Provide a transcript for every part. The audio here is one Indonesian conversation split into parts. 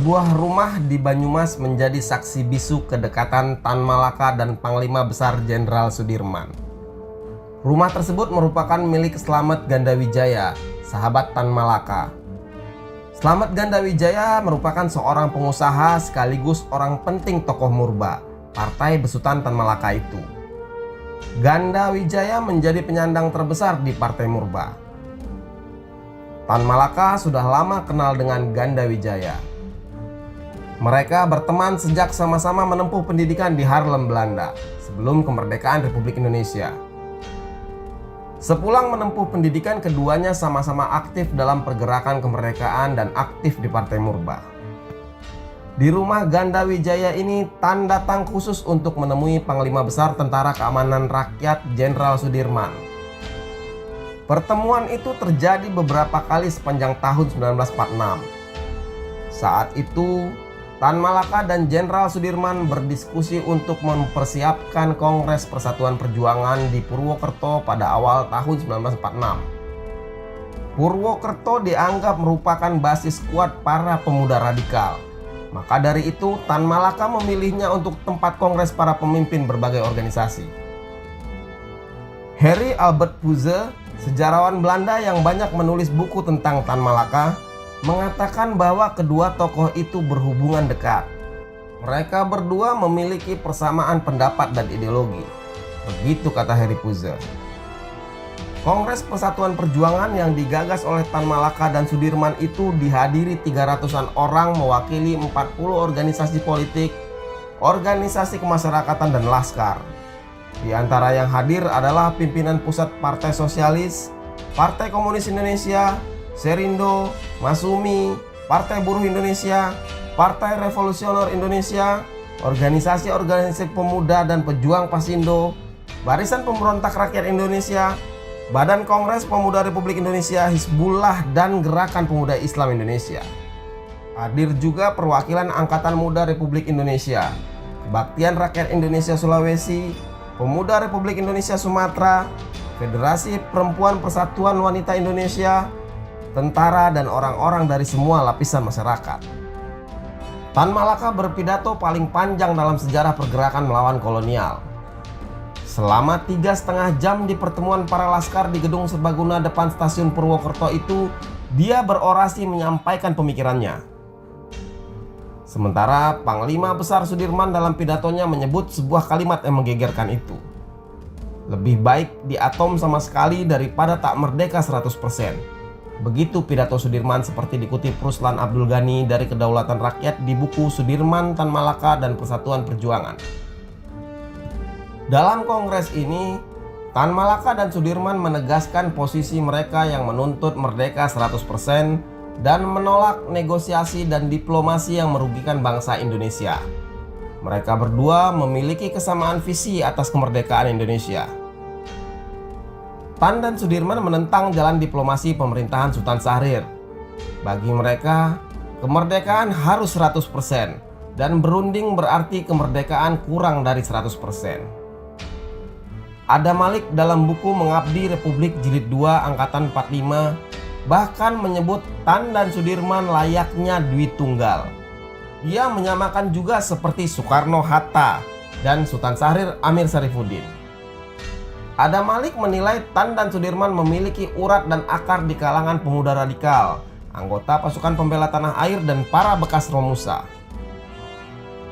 Sebuah rumah di Banyumas menjadi saksi bisu kedekatan Tan Malaka dan Panglima Besar Jenderal Sudirman. Rumah tersebut merupakan milik Slamet Gandawijaya, sahabat Tan Malaka. Slamet Gandawijaya merupakan seorang pengusaha sekaligus orang penting tokoh Murba, partai besutan Tan Malaka itu. Gandawijaya menjadi penyandang terbesar di partai Murba. Tan Malaka sudah lama kenal dengan Gandawijaya. Mereka berteman sejak sama-sama menempuh pendidikan di Haarlem, Belanda, sebelum kemerdekaan Republik Indonesia. Sepulang menempuh pendidikan, keduanya sama-sama aktif dalam pergerakan kemerdekaan dan aktif di Partai Murba. Di rumah Gandawijaya ini, Tan datang khusus untuk menemui Panglima Besar Tentara Keamanan Rakyat Jenderal Sudirman. Pertemuan itu terjadi beberapa kali sepanjang tahun 1946. Saat itu, Tan Malaka dan Jenderal Sudirman berdiskusi untuk mempersiapkan Kongres Persatuan Perjuangan di Purwokerto pada awal tahun 1946. Purwokerto dianggap merupakan basis kuat para pemuda radikal. Maka dari itu, Tan Malaka memilihnya untuk tempat kongres para pemimpin berbagai organisasi. Harry Albert Puze, sejarawan Belanda yang banyak menulis buku tentang Tan Malaka, mengatakan bahwa kedua tokoh itu berhubungan dekat. Mereka berdua memiliki persamaan pendapat dan ideologi. Begitu kata Harry Puze. Kongres Persatuan Perjuangan yang digagas oleh Tan Malaka dan Sudirman itu dihadiri 300-an orang mewakili 40 organisasi politik, organisasi kemasyarakatan dan laskar. Di antara yang hadir adalah pimpinan pusat Partai Sosialis, Partai Komunis Indonesia, Serindo, Masumi, Partai Buruh Indonesia, Partai Revolusioner Indonesia, organisasi-organisasi pemuda dan pejuang Pasindo, Barisan Pemberontak Rakyat Indonesia, Badan Kongres Pemuda Republik Indonesia, Hizbullah, dan Gerakan Pemuda Islam Indonesia. Hadir juga perwakilan Angkatan Muda Republik Indonesia, Kebaktian Rakyat Indonesia Sulawesi, Pemuda Republik Indonesia Sumatera, Federasi Perempuan Persatuan Wanita Indonesia, tentara, dan orang-orang dari semua lapisan masyarakat. Tan Malaka berpidato paling panjang dalam sejarah pergerakan melawan kolonial. Selama 3,5 jam di pertemuan para laskar di gedung serbaguna depan stasiun Purwokerto itu, dia berorasi menyampaikan pemikirannya. Sementara Panglima Besar Sudirman dalam pidatonya menyebut sebuah kalimat yang menggegerkan itu. Lebih baik diatom sama sekali daripada tak merdeka 100%. Begitu pidato Sudirman seperti dikutip Ruslan Abdul Ghani dari Kedaulatan Rakyat di buku Sudirman, Tan Malaka, dan Persatuan Perjuangan. Dalam kongres ini, Tan Malaka dan Sudirman menegaskan posisi mereka yang menuntut merdeka 100% dan menolak negosiasi dan diplomasi yang merugikan bangsa Indonesia. Mereka berdua memiliki kesamaan visi atas kemerdekaan Indonesia. Tan dan Sudirman menentang jalan diplomasi pemerintahan Sultan Syahrir. Bagi mereka, kemerdekaan harus 100% dan berunding berarti kemerdekaan kurang dari 100%. Ada Malik dalam buku Mengabdi Republik Jilid 2 Angkatan 45 bahkan menyebut Tan dan Sudirman layaknya Dwi Tunggal. Ia menyamakan juga seperti Soekarno-Hatta dan Sultan Syahrir Amir Sarifuddin. Ada Malik menilai Tan dan Sudirman memiliki urat dan akar di kalangan pemuda radikal, anggota pasukan pembela tanah air, dan para bekas Romusa.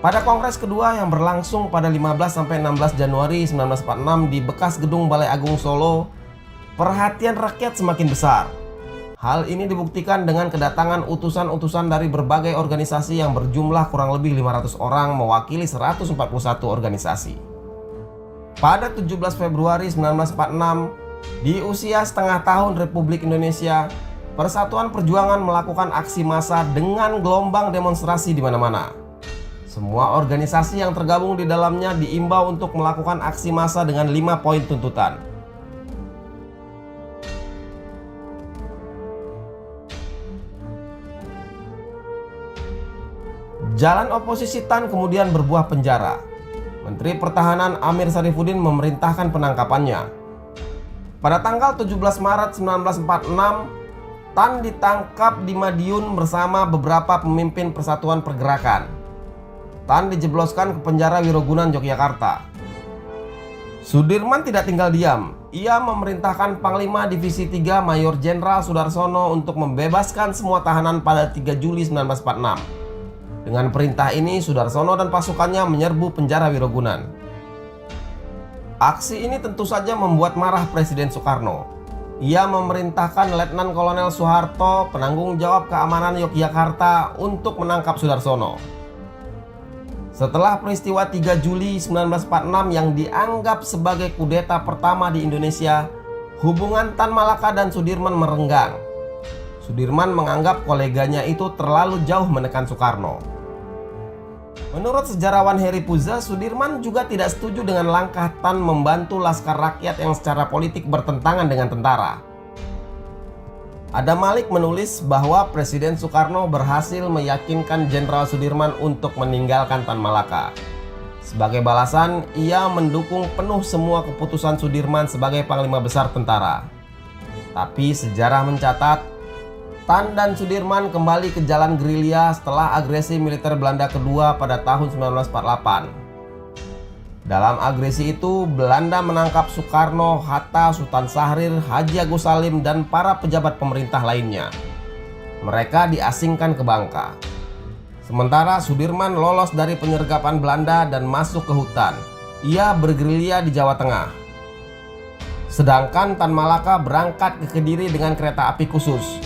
Pada kongres kedua yang berlangsung pada 15-16 Januari 1946 di bekas gedung Balai Agung Solo, perhatian rakyat semakin besar. Hal ini dibuktikan dengan kedatangan utusan-utusan dari berbagai organisasi yang berjumlah kurang lebih 500 orang mewakili 141 organisasi. Pada 17 Februari 1946, di usia setengah tahun Republik Indonesia, Persatuan Perjuangan melakukan aksi massa dengan gelombang demonstrasi di mana-mana. Semua organisasi yang tergabung di dalamnya diimbau untuk melakukan aksi massa dengan 5 poin tuntutan. Jalan oposisi Tan kemudian berbuah penjara. Menteri Pertahanan Amir Sarifuddin memerintahkan penangkapannya. Pada tanggal 17 Maret 1946, Tan ditangkap di Madiun bersama beberapa pemimpin Persatuan Pergerakan. Tan dijebloskan ke penjara Wirogunan, Yogyakarta. Sudirman tidak tinggal diam. Ia memerintahkan Panglima Divisi 3 Mayor Jenderal Sudarsono untuk membebaskan semua tahanan pada 3 Juli 1946. Dengan perintah ini, Sudarsono dan pasukannya menyerbu penjara Wirogunan. Aksi ini tentu saja membuat marah Presiden Soekarno. Ia memerintahkan Letnan Kolonel Soeharto, penanggung jawab keamanan Yogyakarta, untuk menangkap Sudarsono. Setelah peristiwa 3 Juli 1946 yang dianggap sebagai kudeta pertama di Indonesia, hubungan Tan Malaka dan Sudirman merenggang. Sudirman menganggap koleganya itu terlalu jauh menekan Soekarno. Menurut sejarawan Heri Puza, Sudirman juga tidak setuju dengan langkah Tan membantu Laskar Rakyat yang secara politik bertentangan dengan tentara. Adam Malik menulis bahwa Presiden Soekarno berhasil meyakinkan Jenderal Sudirman untuk meninggalkan Tan Malaka. Sebagai balasan, ia mendukung penuh semua keputusan Sudirman sebagai Panglima Besar tentara. Tapi sejarah mencatat, Tan dan Sudirman kembali ke jalan gerilya setelah agresi militer Belanda kedua pada tahun 1948. Dalam agresi itu, Belanda menangkap Soekarno, Hatta, Sultan Syahrir, Haji Agus Salim, dan para pejabat pemerintah lainnya. Mereka diasingkan ke Bangka. Sementara Sudirman lolos dari penyergapan Belanda dan masuk ke hutan. Ia bergerilya di Jawa Tengah. Sedangkan Tan Malaka berangkat ke Kediri dengan kereta api khusus.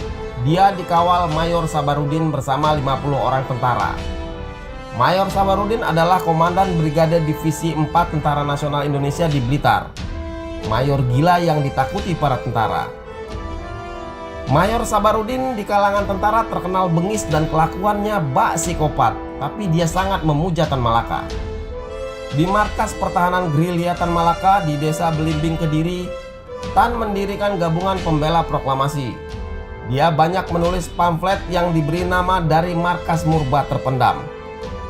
Dia dikawal Mayor Sabarudin bersama 50 orang tentara. Mayor Sabarudin adalah Komandan Brigade Divisi 4 Tentara Nasional Indonesia di Blitar. Mayor gila yang ditakuti para tentara. Mayor Sabarudin di kalangan tentara terkenal bengis dan kelakuannya bak psikopat, tapi dia sangat memuja Tan Malaka. Di markas pertahanan gerilya Tan Malaka di Desa Belimbing, Kediri, Tan mendirikan gabungan pembela proklamasi. Dia banyak menulis pamflet yang diberi nama Dari Markas Murba Terpendam.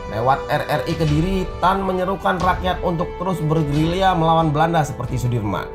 Lewat RRI Kediri, Tan menyerukan rakyat untuk terus bergerilya melawan Belanda seperti Sudirman.